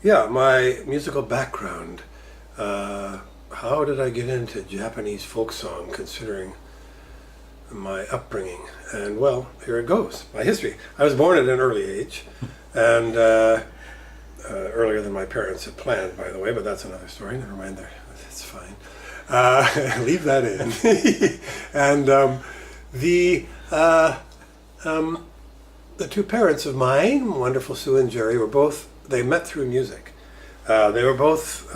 Yeah, my musical background. How did I get into Japanese folk song, considering my upbringing? And well, here it goes. My history. I was born at an early age, and earlier than my parents had planned, by the way. But that's another story. Never mind. There, it's fine. Leave that in. And the two parents of mine, wonderful Sue and Jerry, they met through music. They were both,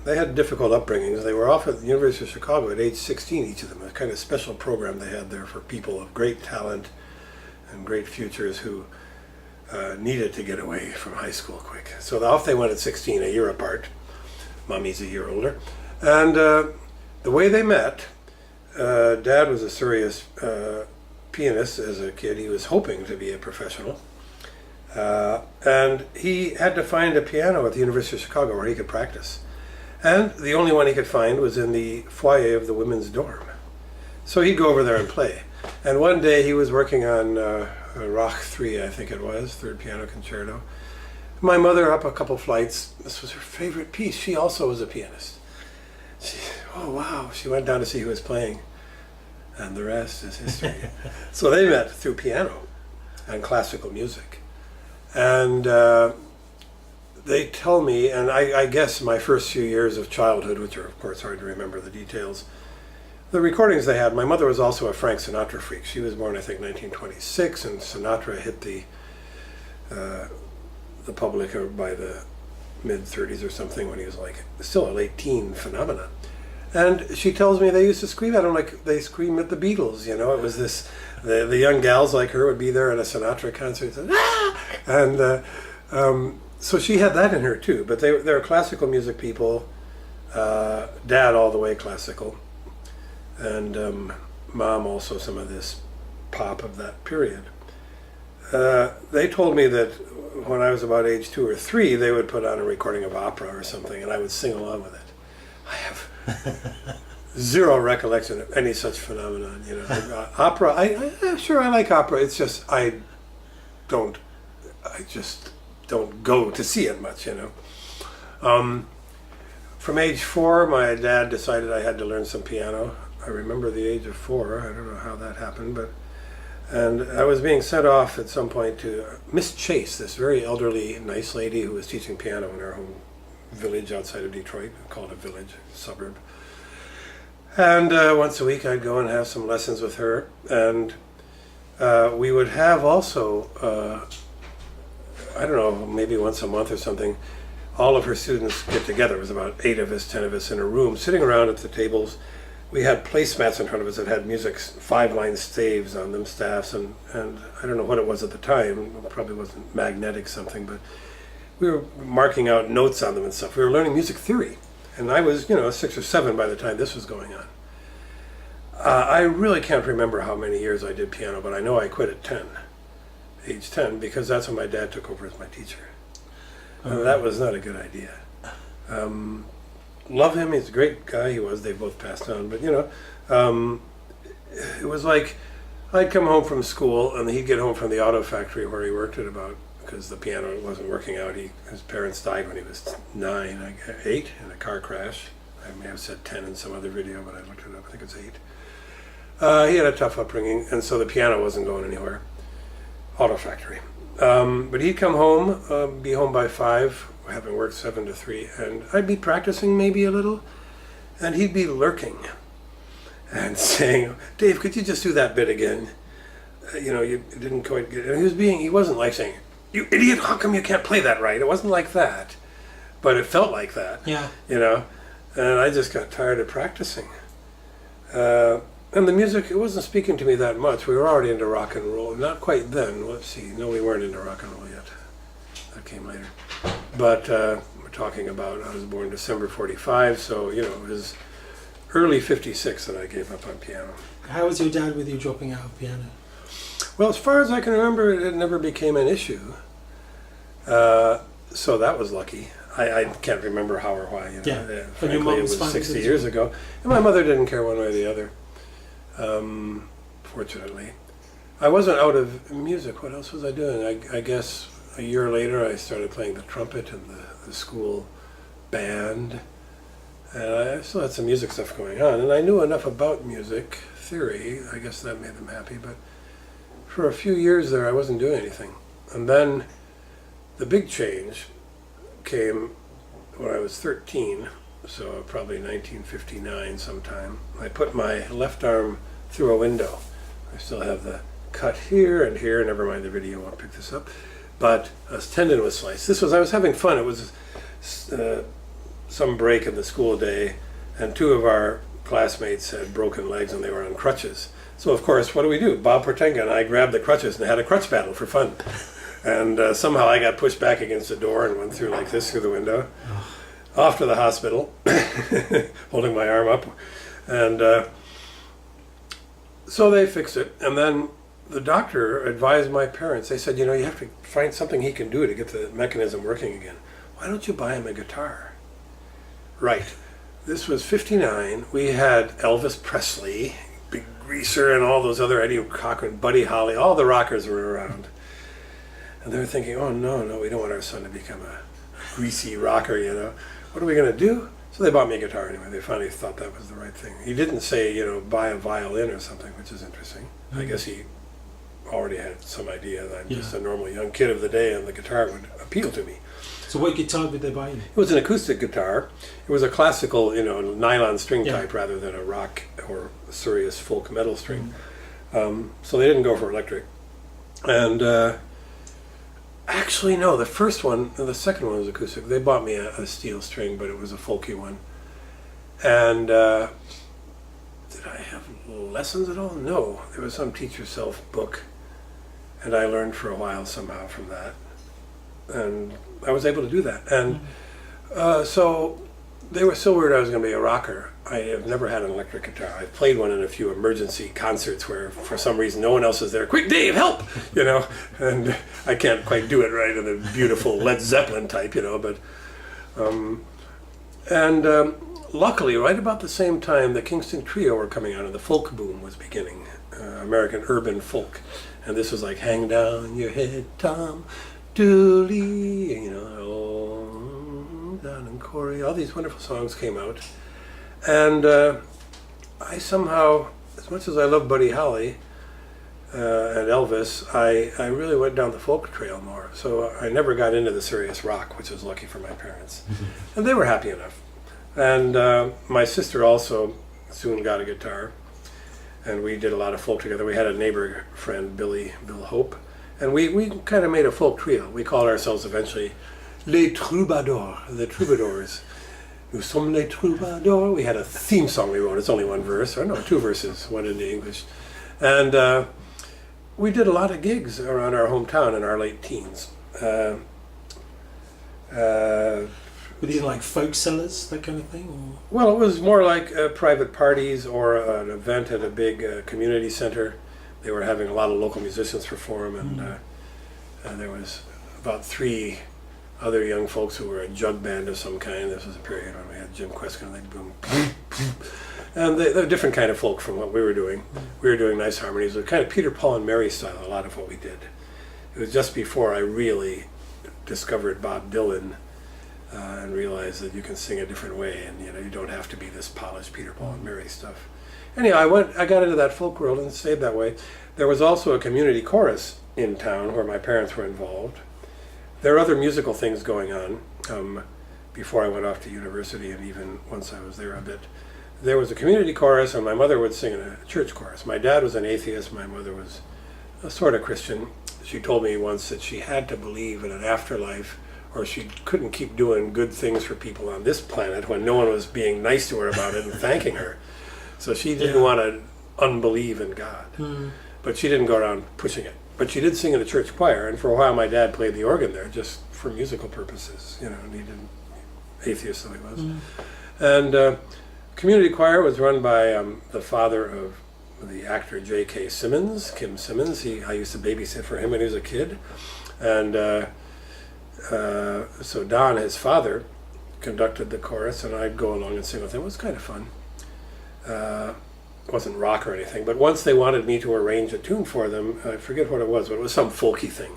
they had difficult upbringings. They were off at the University of Chicago at age 16, each of them. A kind of special program they had there for people of great talent and great futures who needed to get away from high school quick. So off they went at 16, a year apart. Mommy's a year older. And the way they met, Dad was a serious pianist as a kid. He was hoping to be a professional. And he had to find a piano at the University of Chicago where he could practice. And the only one he could find was in the foyer of the women's dorm. So he'd go over there and play. And one day he was working on Rock 3, I think it was, third piano concerto. My mother up a couple flights, this was her favorite piece. She also was a pianist. Oh wow, she went down to see who was playing. And the rest is history. So they met through piano and classical music. And they tell me, and I guess my first few years of childhood, which are of course hard to remember the details, the recordings they had, my mother was also a Frank Sinatra freak. She was born, I think, 1926, and Sinatra hit the public by the mid-30s or something when he was like still a late teen phenomenon. And she tells me they used to scream at him like they scream at the Beatles, you know. It was this, the young gals like her would be there at a Sinatra concert and, ah! And so she had that in her too. But they were classical music people, Dad all the way classical, and Mom also some of this pop of that period. They told me that when I was about age 2 or 3, they would put on a recording of opera or something, and I would sing along with it. I have zero recollection of any such phenomenon, you know. Opera, sure I like opera. It's just I just don't go to see it much, you know. From age 4, my dad decided I had to learn some piano. I remember the age of 4. I don't know how that happened, and I was being sent off at some point to Miss Chase, this very elderly, nice lady who was teaching piano in her home village outside of Detroit, called a village, suburb. And once a week I'd go and have some lessons with her. And we would have also, I don't know, maybe once a month or something, all of her students get together. It was about 8 of us, 10 of us in a room, sitting around at the tables. We had placemats in front of us that had music, 5-line staves on them, staffs, and I don't know what it was at the time. It probably wasn't magnetic something, but we were marking out notes on them and stuff. We were learning music theory. And I was, 6 or 7 by the time this was going on. I really can't remember how many years I did piano, but I know I quit at age 10, because that's when my dad took over as my teacher. And that was not a good idea. Love him, he's a great guy, he was, they both passed on, but it was like I'd come home from school and he'd get home from the auto factory where he worked at about, because the piano wasn't working out. His parents died when he was 9, 8 in a car crash. I may have said 10 in some other video, but I looked it up. I think it's 8. He had a tough upbringing, and so the piano wasn't going anywhere. Auto factory. But he'd come home, be home by 5, having worked 7 to 3, and I'd be practicing maybe a little, and he'd be lurking and saying, "Dave, could you just do that bit again? You didn't quite get it." And he wasn't like saying, "You idiot, how come you can't play that right?" It wasn't like that, but it felt like that. Yeah. And I just got tired of practicing. And the music, it wasn't speaking to me that much. We were already into rock and roll. Not quite then. Let's see. No, we weren't into rock and roll yet. That came later. But we're talking about, I was born December 45, so, it was early 56 that I gave up on piano. How was your dad with you dropping out of piano? Well, as far as I can remember, it never became an issue. So that was lucky. I can't remember how or why. Yeah. Frankly, it was 60 years ago. And my mother didn't care one way or the other, fortunately. I wasn't out of music. What else was I doing? I guess a year later, I started playing the trumpet in the school band. And I still had some music stuff going on. And I knew enough about music theory. I guess that made them happy. But for a few years there, I wasn't doing anything. And then the big change came when I was 13, so probably 1959 sometime. I put my left arm through a window. I still have the cut here and here, never mind the video, won't pick this up. But a tendon was sliced. I was having fun. It was some break in the school day, and two of our classmates had broken legs and they were on crutches. So of course, what do? Bob Portenga and I grabbed the crutches and had a crutch battle for fun. And somehow I got pushed back against the door and went through like this through the window, off to the hospital, holding my arm up. And so they fixed it. And then the doctor advised my parents. They said, you have to find something he can do to get the mechanism working again. Why don't you buy him a guitar? Right. This was 59. We had Elvis Presley, Big Greaser, and all those other Eddie Cochran, Buddy Holly. All the rockers were around. And they were thinking, oh, no, we don't want our son to become a greasy rocker, What are we going to do? So they bought me a guitar anyway. They finally thought that was the right thing. He didn't say, buy a violin or something, which is interesting. Mm-hmm. I guess he already had some idea that I'm just a normal young kid of the day and the guitar would appeal to me. So what guitar did they buy you? It was an acoustic guitar. It was a classical, nylon string type rather than a rock or serious folk metal string. Mm-hmm. So they didn't go for electric. And actually, no, the second one was acoustic. They bought me a steel string, but it was a folky one. And did I have lessons at all? No. There was some teach yourself book, and I learned for a while somehow from that. And I was able to do that. And so they were so worried I was going to be a rocker. I have never had an electric guitar. I've played one in a few emergency concerts where for some reason no one else is there. Quick, Dave, help! And I can't quite do it right in the beautiful Led Zeppelin type, but luckily right about the same time the Kingston Trio were coming out and the folk boom was beginning, American urban folk. And this was like Hang Down Your Head, Tom Dooley, oh, down in Corey, all these wonderful songs came out. And I somehow, as much as I love Buddy Holly and Elvis, I really went down the folk trail more. So I never got into the serious rock, which was lucky for my parents. Mm-hmm. And they were happy enough. And my sister also soon got a guitar. And we did a lot of folk together. We had a neighbor friend, Bill Hope. And we kind of made a folk trio. We called ourselves eventually Les Troubadours, the Troubadours. Nous sommes les Troubadours. We had a theme song we wrote. It's only one verse, or no, two verses, one in English. And we did a lot of gigs around our hometown in our late teens. Were these like folk sellers, that kind of thing? Or? Well, it was more like private parties or an event at a big community center. They were having a lot of local musicians perform, and there was about 3 other young folks who were a jug band of some kind. This was a period when we had Jim Kweskin and they'd boom. And they're a different kind of folk from what we were doing. We were doing nice harmonies. It was kind of Peter, Paul, and Mary style, a lot of what we did. It was just before I really discovered Bob Dylan and realized that you can sing a different way and you don't have to be this polished Peter, Paul, and Mary stuff. Anyhow, I got into that folk world and stayed that way. There was also a community chorus in town where my parents were involved. There are other musical things going on before I went off to university and even once I was there a bit. There was a community chorus and my mother would sing in a church chorus. My dad was an atheist, my mother was a sort of Christian. She told me once that she had to believe in an afterlife or she couldn't keep doing good things for people on this planet when no one was being nice to her about it and thanking her. So she didn't want to unbelieve in God, but she didn't go around pushing it. But she did sing in the church choir, and for a while my dad played the organ there just for musical purposes, and he didn't, atheist though he was. And community choir was run by the father of the actor JK Simmons, Kim Simmons. I used to babysit for him when he was a kid. And so Don, his father, conducted the chorus, and I'd go along and sing with him. It was kind of fun. It wasn't rock or anything, but once they wanted me to arrange a tune for them, I forget what it was, but it was some folky thing.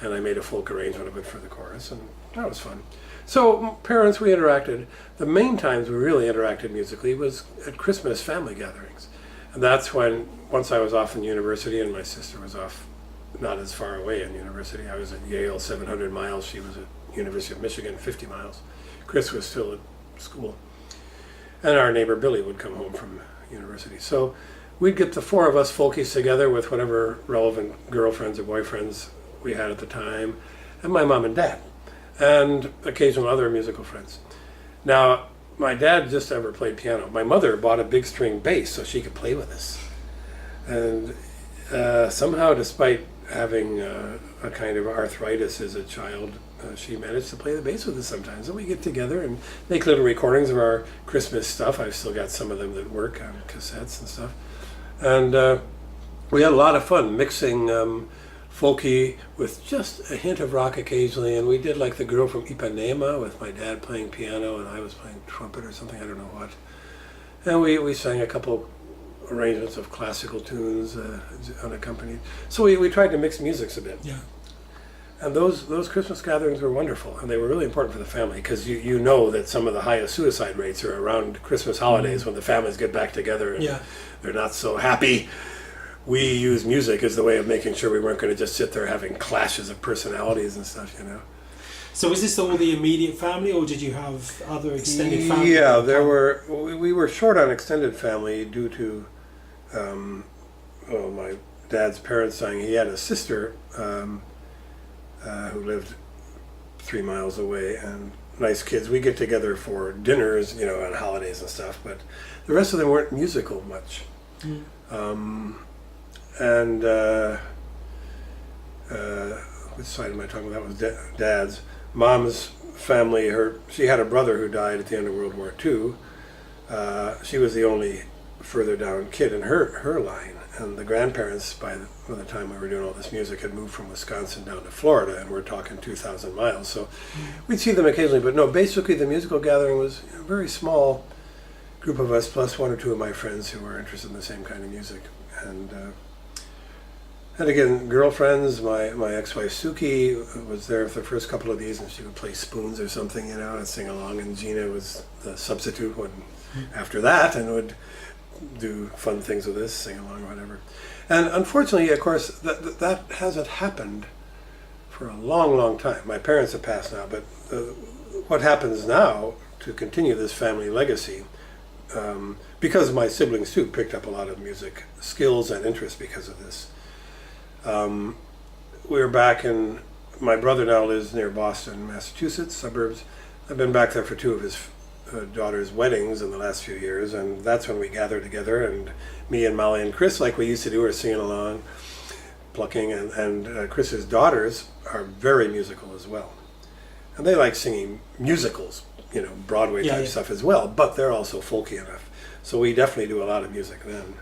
and I made a folk arrangement of it for the chorus, and that was fun. So parents, we interacted. The main times we really interacted musically was at Christmas family gatherings. And that's when, once I was off in university and my sister was off not as far away in university. I was at Yale, 700 miles. She was at University of Michigan, 50 miles. Chris was still at school. And our neighbor Billy would come home from university. So we'd get the four of us folkies together with whatever relevant girlfriends or boyfriends we had at the time, and my mom and dad, and occasional other musical friends. Now, my dad just ever played piano. My mother bought a big string bass so she could play with us. And somehow, despite having a kind of arthritis as a child, she managed to play the bass with us sometimes. And we get together and make little recordings of our Christmas stuff. I've still got some of them that work on cassettes and stuff. And we had a lot of fun mixing folky with just a hint of rock occasionally. And we did like The Girl from Ipanema with my dad playing piano and I was playing trumpet or something, I don't know what. And we sang a couple arrangements of classical tunes unaccompanied. So we tried to mix musics a bit. Yeah. And those Christmas gatherings were wonderful, and they were really important for the family because you know that some of the highest suicide rates are around Christmas holidays when the families get back together and they're not so happy. We use music as the way of making sure we weren't going to just sit there having clashes of personalities and stuff, you know. So was this all the immediate family, or did you have other extended family? Yeah, we were short on extended family due to my dad's parents dying. He had a sister who lived 3 miles away, and nice kids. We get together for dinners, you know, on holidays and stuff, but the rest of them weren't musical much. And which side am I talking about? That was Dad's. Mom's family, she had a brother who died at the end of World War II. She was the only further down kid in her line. And the grandparents, by the time we were doing all this music, had moved from Wisconsin down to Florida, and we're talking 2,000 miles. So we'd see them occasionally, but no, basically the musical gathering was a very small group of us, plus one or two of my friends who were interested in the same kind of music. And again, girlfriends, my ex-wife Suki was there for the first couple of these, and she would play spoons or something, you know, and sing along, and Gina was the substitute after that, and would do fun things with this, sing along or whatever. And unfortunately, of course, that hasn't happened for a long, long time. My parents have passed now, but what happens now to continue this family legacy, because my siblings too picked up a lot of music skills and interest because of this. We're back in, my brother now lives near Boston, Massachusetts, suburbs. I've been back there for two of his daughter's weddings in the last few years, and that's when we gather together, and me and Molly and Chris, like we used to do, are singing along, plucking, and Chris's daughters are very musical as well. And they like singing musicals, you know, Broadway type stuff as well, but they're also folky enough. So we definitely do a lot of music then.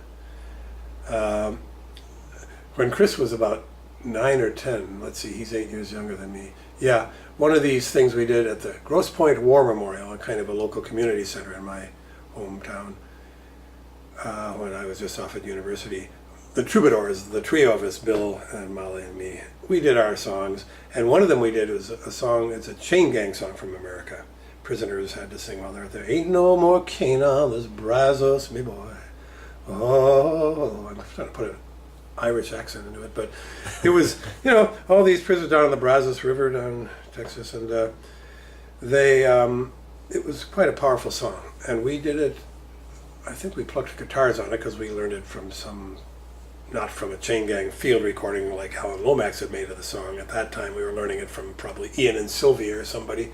When Chris was about 9 or 10, let's see, he's 8 years younger than me. Yeah, one of these things we did at the Grosse Pointe War Memorial, a kind of a local community center in my hometown, when I was just off at university. The Troubadours, the trio of us, Bill and Molly and me, we did our songs, and one of them we did was a song, it's a chain gang song from America. Prisoners had to sing while they're there. Ain't no more cane on this Brazos, me boy. Oh, I'm trying to put an Irish accent into it, but it was, you know, all these prisoners down on the Brazos River down in Texas, and it was quite a powerful song, and we did it, I think we plucked guitars on it because we learned it from not from a chain gang field recording like Alan Lomax had made of the song. At that time we were learning it from probably Ian and Sylvia or somebody,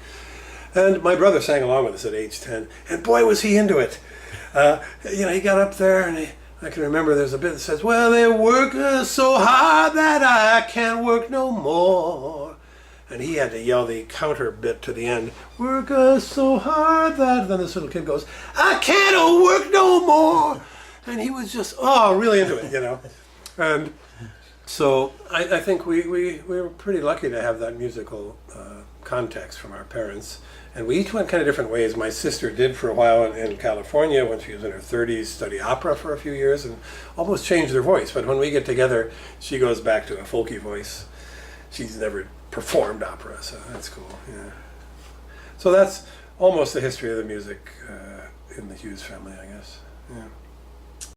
and my brother sang along with us at age 10, and boy was he into it. You know, he got up there and I can remember there's a bit that says, well, they work so hard that I can't work no more. And he had to yell the counter bit to the end, work so hard that, then this little kid goes, I can't work no more. And he was just, really into it, you know. And so I think we were pretty lucky to have that musical context from our parents. And we each went kind of different ways. My sister did for a while in California when she was in her 30s, study opera for a few years and almost changed her voice. But when we get together, she goes back to a folky voice. she's never performed opera, so that's cool. Yeah. So that's almost the history of the music in the Hughes family, I guess. Yeah.